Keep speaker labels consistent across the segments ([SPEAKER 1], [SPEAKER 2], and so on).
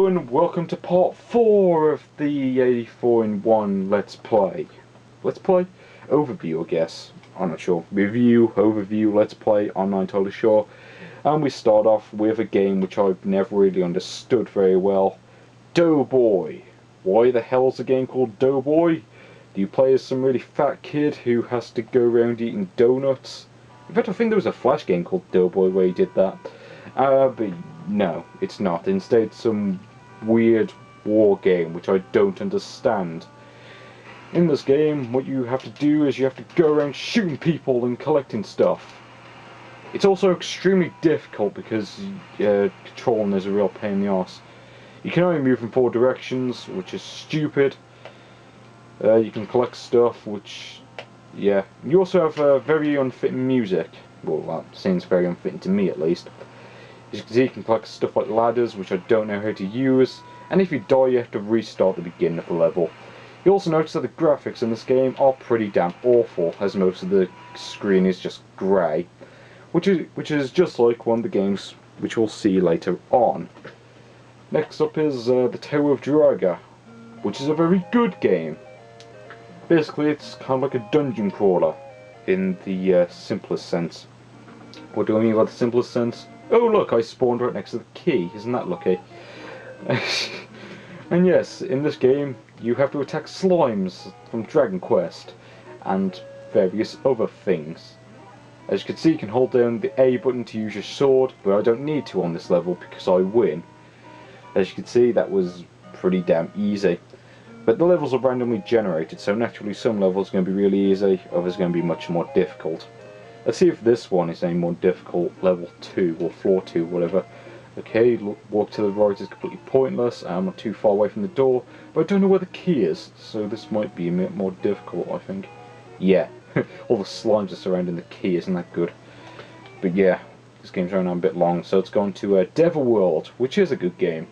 [SPEAKER 1] Hello and welcome to part 4 of the 84-in-1 Let's Play. Let's Play? Overview, I guess. I'm not sure. Review, overview, Let's Play, I'm not entirely sure. And we start off with a game which I've never really understood very well. Doughboy. Why the hell is a game called Doughboy? Do you play as some really fat kid who has to go around eating donuts? In fact, I think there was a Flash game called Doughboy where he did that. But no, it's not. Instead, some weird war game which I don't understand. In this game, what you have to do is you have to go around shooting people and collecting stuff. It's also extremely difficult because controlling is a real pain in the arse. You can only move in 4 directions, which is stupid. You can collect stuff, which, yeah. You also have very unfitting music. Well, that seems very unfitting to me, at least. As you can see, you can collect stuff like ladders, which I don't know how to use, and if you die you have to restart the beginning of the level. You also notice that the graphics in this game are pretty damn awful, as most of the screen is just grey, which is just like one of the games which we'll see later on. Next up is the Tower of Draga, which is a very good game. Basically it's kind of like a dungeon crawler in the simplest sense. What do I mean by the simplest sense? Oh look, I spawned right next to the key, isn't that lucky? And yes, in this game you have to attack slimes from Dragon Quest and various other things. As you can see, you can hold down the A button to use your sword, but I don't need to on this level because I win. As you can see, that was pretty damn easy. But the levels are randomly generated, so naturally some levels are going to be really easy, others are going to be much more difficult. Let's see if this one is any more difficult, level 2 or floor 2, whatever. Okay, walk to the right is completely pointless, I'm not too far away from the door, but I don't know where the key is, so this might be a bit more difficult, I think. Yeah, all the slimes are surrounding the key, isn't that good? But yeah, this game's running on a bit long, so it's gone to Devil World, which is a good game.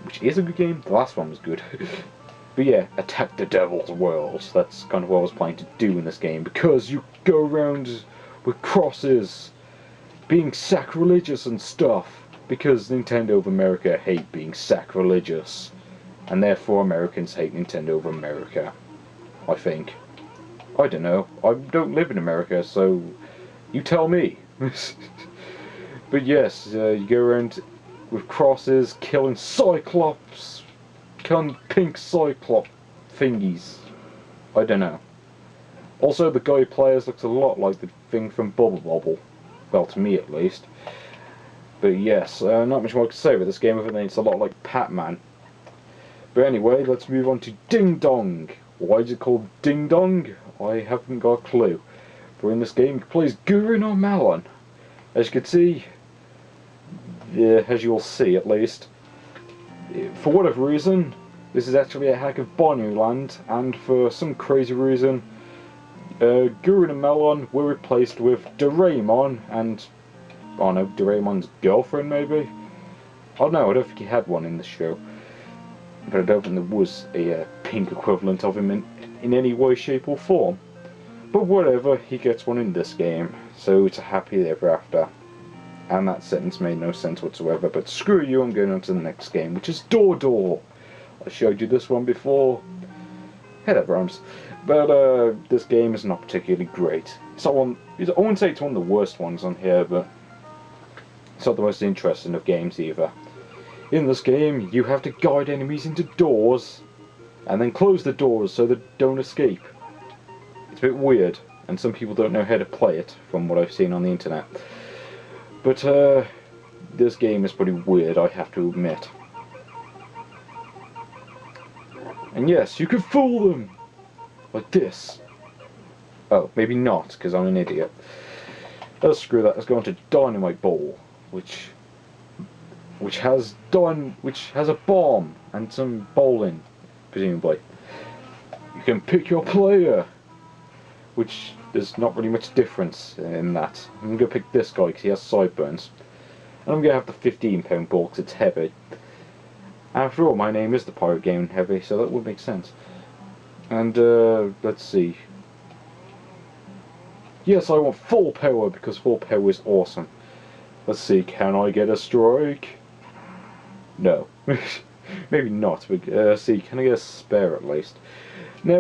[SPEAKER 1] Which is a good game? The last one was good. But yeah, attack the Devil's World. That's kind of what I was planning to do in this game, because you go around with crosses, being sacrilegious and stuff, because Nintendo of America hate being sacrilegious, and therefore Americans hate Nintendo of America, I think. I don't know, I don't live in America, so you tell me. But yes, you go around with crosses, killing Cyclops, killing pink Cyclops thingies. I don't know. Also, the guy who plays looks a lot like the thing from Bubble Bobble. Well, to me at least. But yes, not much more to say about this game other than it's a lot like Pac-Man. But anyway, let's move on to Ding Dong. Why is it called Ding Dong? I haven't got a clue. But in this game, you play as Gurren or Malon. As you can see, as you'll see at least, for whatever reason, this is actually a hack of Binary Land, and for some crazy reason, Gurren and Malon were replaced with Doraemon and, I don't know, Doraemon's girlfriend maybe? I don't know, I don't think he had one in the show. But I don't think there was a pink equivalent of him in any way, shape or form. But whatever, he gets one in this game, so it's a happy ever after. And that sentence made no sense whatsoever, but screw you, I'm going on to the next game, which is Door Door. I showed you this one before. Head up, rhymes. But this game is not particularly great. It's not one, I wouldn't say it's one of the worst ones on here, but it's not the most interesting of games either. In this game, you have to guide enemies into doors, and then close the doors so they don't escape. It's a bit weird, and some people don't know how to play it, from what I've seen on the internet. But this game is pretty weird, I have to admit. And yes, you can fool them! Like this. Oh, maybe not, because I'm an idiot. Oh, screw that, let's go on to Dynamite Bowl, which has a bomb and some bowling, presumably. You can pick your player, which there's not really much difference in that. I'm going to pick this guy because he has sideburns. And I'm going to have the £15 ball because it's heavy. After all, my name is the Pirate Game Heavy, so that would make sense. And, let's see. Yes, I want full power because full power is awesome. Let's see, can I get a strike? No. Maybe not, but see, can I get a spare at least? Now,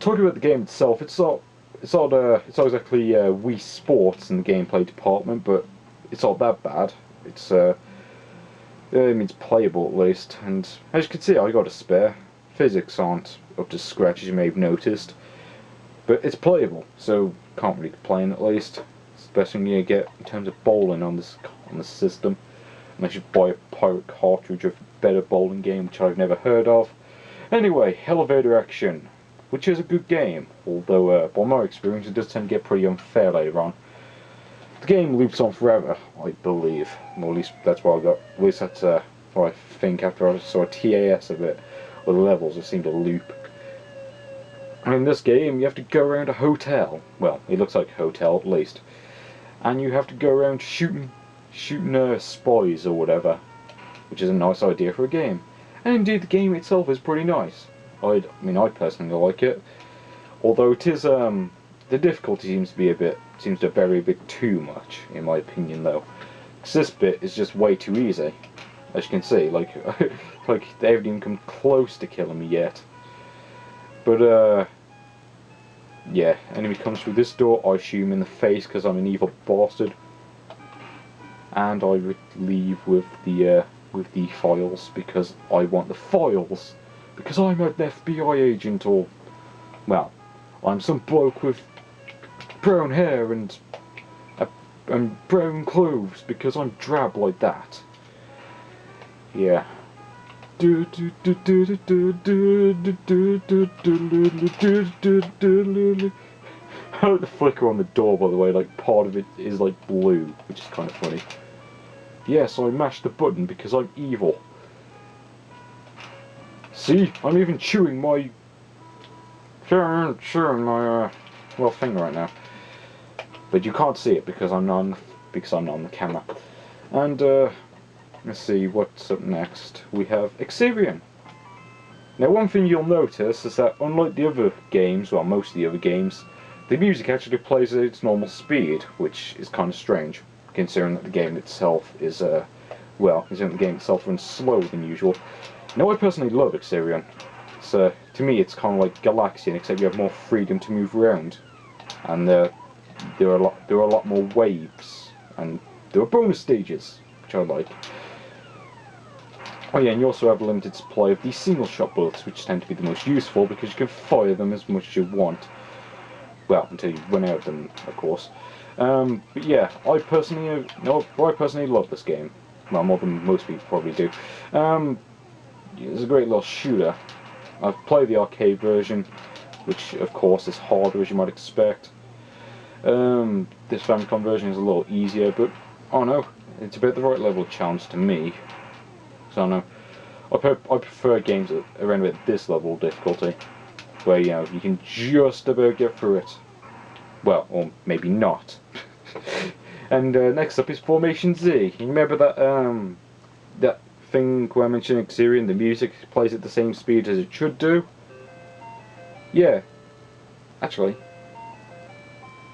[SPEAKER 1] talking about the game itself, it's not exactly Wii Sports in the gameplay department, but it's not that bad. It means playable at least, and as you can see, I got a spare. Physics aren't up to scratch, as you may have noticed, but it's playable, so can't really complain at least. It's the best thing you get in terms of bowling on the system. Unless you buy a pirate cartridge of a better bowling game, which I've never heard of. Anyway, Elevator Action, which is a good game, although by my experience it does tend to get pretty unfair later on. The game loops on forever, I believe. Well, at least that's what I got. At least that's what I think after I saw a TAS of it, where the levels just seem to loop. And in this game, you have to go around a hotel. Well, it looks like a hotel at least, and you have to go around shooting spies or whatever, which is a nice idea for a game. And indeed, the game itself is pretty nice. I personally like it. Although it is, the difficulty seems to vary a bit too much, in my opinion, though. Because this bit is just way too easy. As you can see, like they haven't even come close to killing me yet. But, yeah, enemy comes through this door, I shoot him in the face because I'm an evil bastard. And I would leave with the files because I want the files. Because I'm an FBI agent, or, well, I'm some bloke with brown hair and brown clothes because I'm drab like that. Yeah. I like the flicker on the door, by the way, like part of it is like blue, which is kind of funny. Yes, I mashed the button because I'm evil. See, I'm even chewing my well, finger right now. But you can't see it because I'm not on the camera. And let's see what's up next. We have Exirion. Now, one thing you'll notice is that unlike the other games, well, most of the other games, the music actually plays at its normal speed, which is kind of strange, considering that the game itself is runs slower than usual. Now, I personally love Exirion. To me, it's kind of like Galaxian, except you have more freedom to move around, and there are a lot more waves, and there are bonus stages, which I like. Oh yeah, and you also have a limited supply of these single shot bullets, which tend to be the most useful because you can fire them as much as you want. Well, until you run out of them, of course. But yeah, I personally love this game. Well, more than most people probably do. It's a great little shooter. I've played the arcade version, which of course is harder as you might expect. This Famicom version is a little easier, but I don't know, it's about the right level of challenge to me. So I don't know. I prefer games around about this level of difficulty, where you can just about get through it. Well, or maybe not. And next up is Formation Z. You remember that thing where I mentioned Exirion, the music plays at the same speed as it should do? Yeah. Actually.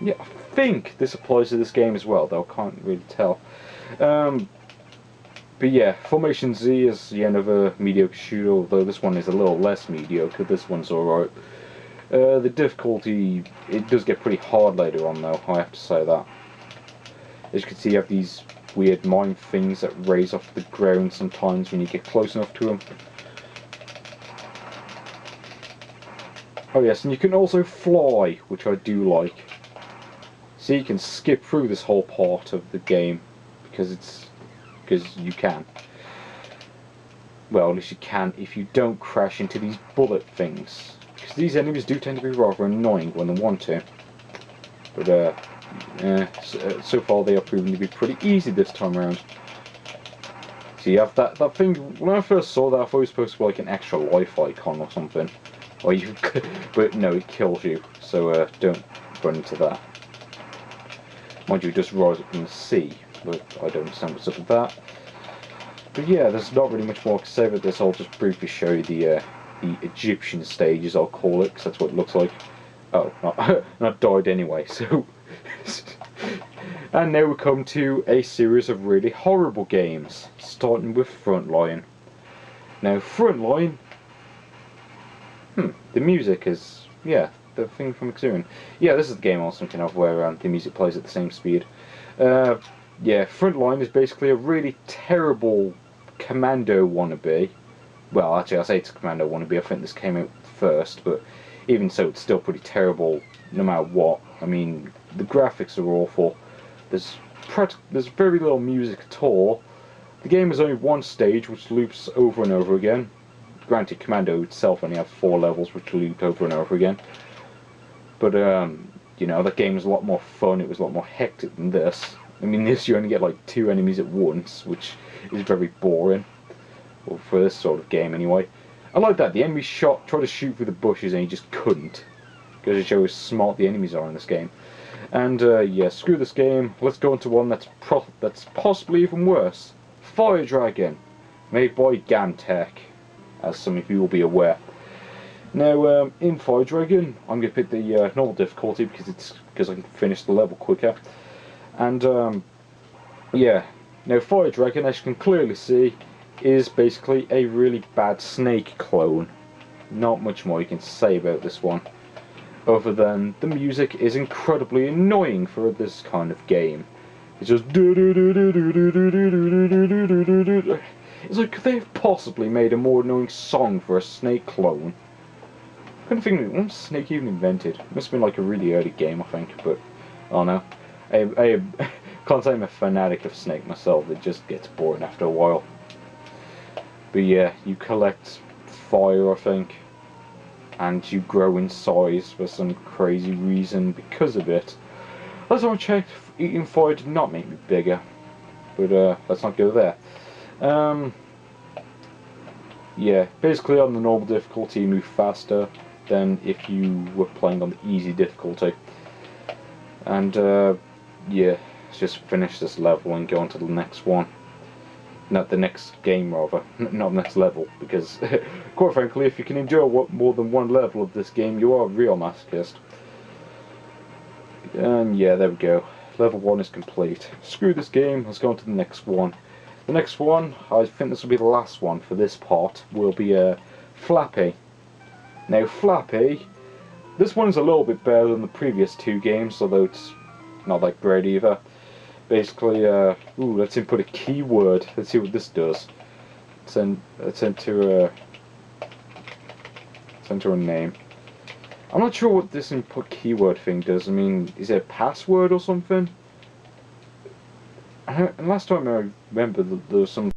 [SPEAKER 1] Yeah, I think this applies to this game as well, though I can't really tell. But yeah, Formation Z is the end of a mediocre shooter, although this one is a little less mediocre. This one's alright. The difficulty, it does get pretty hard later on, though, I have to say that. As you can see, you have these weird mine things that raise off the ground sometimes when you get close enough to them. Oh yes, and you can also fly, which I do like. So you can skip through this whole part of the game because you can. Well, at least you can if you don't crash into these bullet things. Because these enemies do tend to be rather annoying when they want to. But so far they are proving to be pretty easy this time around. So you have that thing. When I first saw that, I thought it was supposed to be like an extra life icon or something. Or you, but no, it kills you. So don't run into that. Mind you, it just rise up from the sea, but I don't understand what's up with that. But yeah, there's not really much more to say about this. I'll just briefly show you the Egyptian stages, I'll call it, because that's what it looks like. Oh, not died anyway, so... And now we come to a series of really horrible games, starting with Frontline. Now Frontline, the music is, yeah, the thing from Xerion. Yeah, this is the game I was thinking of where the music plays at the same speed. Yeah, Frontline is basically a really terrible Commando wannabe. Well, actually I say it's a Commando wannabe, I think this came out first, but even so it's still pretty terrible no matter what. I mean, the graphics are awful. There's very little music at all. The game has only one stage which loops over and over again. Granted, Commando itself only has 4 levels which loop over and over again. But, you know, that game was a lot more fun, it was a lot more hectic than this. I mean, this you only get like 2 enemies at once, which is very boring. Well, for this sort of game anyway. I like that, the enemy tried to shoot through the bushes and he just couldn't. Because it shows how smart the enemies are in this game. And yeah, screw this game. Let's go into one that's possibly even worse. Fire Dragon, made by Gantech, as some of you will be aware. Now, in Fire Dragon, I'm going to pick the normal difficulty because I can finish the level quicker. And yeah, now Fire Dragon, as you can clearly see, is basically a really bad Snake clone. Not much more you can say about this one, other than the music is incredibly annoying for this kind of game. It's just it's like, could they have possibly made a more annoying song for a Snake clone? I couldn't think of when was Snake even invented. It must have been like a really early game, I think, but I don't know. I can't say I'm a fanatic of Snake myself, it just gets boring after a while. But yeah, you collect fire, I think, and you grow in size for some crazy reason because of it. Last time I checked, eating fire did not make me bigger, but let's not go there. Yeah, basically on the normal difficulty you move faster than if you were playing on the easy difficulty. And yeah, let's just finish this level and go on to the next one. Not the next game, rather. Not the next level, because, quite frankly, if you can endure more than one level of this game, you are a real masochist. And yeah, there we go. Level 1 is complete. Screw this game, let's go on to the next one. The next one, I think this will be the last one for this part, will be Flappy. Now Flappy, this one is a little bit better than the previous 2 games, although it's not that great either. Basically, ooh, let's input a keyword. Let's see what this does. Let's enter a name. I'm not sure what this input keyword thing does. I mean, is it a password or something? And last time I remember there was some